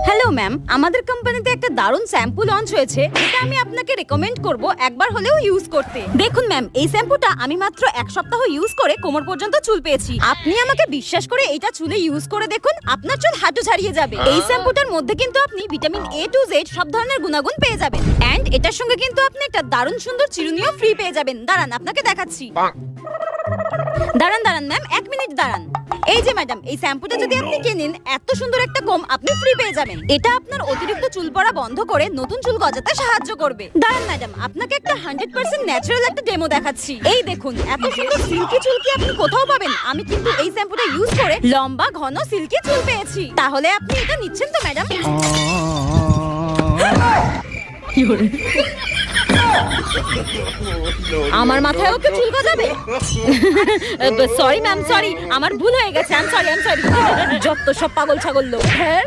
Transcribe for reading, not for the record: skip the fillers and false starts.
Hello ma'am, আমাদের কোম্পানিতে একটা দারুণ শ্যাম্পু লঞ্চ হয়েছে, এটা আমি আপনাকে রেকমেন্ড করব একবার হলেও ইউজ করতে। দেখুন ম্যাম, এই শ্যাম্পুটা আমি মাত্র এক সপ্তাহ ইউজ করে কোমর পর্যন্ত চুল পেয়েছি। আপনি আমাকে বিশ্বাস করে এটা চুলে ইউজ করে দেখুন, আপনার চুল হাঁটু ছাড়িয়ে যাবে। এই শ্যাম্পুটার মধ্যে কিন্তু আপনি ভিটামিন A to Z সব ধরনের গুণাগুণ পেয়ে যাবেন, এন্ড এটার সঙ্গে কিন্তু আপনি একটা দারুণ সুন্দর চিরুনিও ফ্রি পেয়ে যাবেন। দাঁড়ান, আপনাকে দেখাচ্ছি। দাঁড়ান দাঁড়ান ম্যাম, 1 মিনিট দাঁড়ান। এই যে ম্যাডাম, এই শ্যাম্পুটা যদি আপনি কিনেন, এত সুন্দর একটা কম আপনি ফ্রি পেয়ে যাবেন। এটা আপনার অতিরিক্ত চুল পড়া বন্ধ করে নতুন চুল গজাতে সাহায্য করবে। দাঁড়ান ম্যাডাম, আপনাকে একটা 100% ন্যাচারাল একটা ডেমো দেখাচ্ছি। এই দেখুন, এত সুন্দর সিল্কি চুল কি আপনি কোথাও পাবেন? আমি কিন্তু এই শ্যাম্পুটা ইউজ করে লম্বা ঘন সিল্কি চুল পেয়েছি। তাহলে আপনি এটা নিচ্ছেন তো ম্যাডাম? আমার মাথায়ও কি চুল গজাবে? সরি ম্যাম, সরি, আমার ভুল হয়ে গেছে। আই এম সরি, যত সব পাগল ছাগল লোক। হ্যাঁ।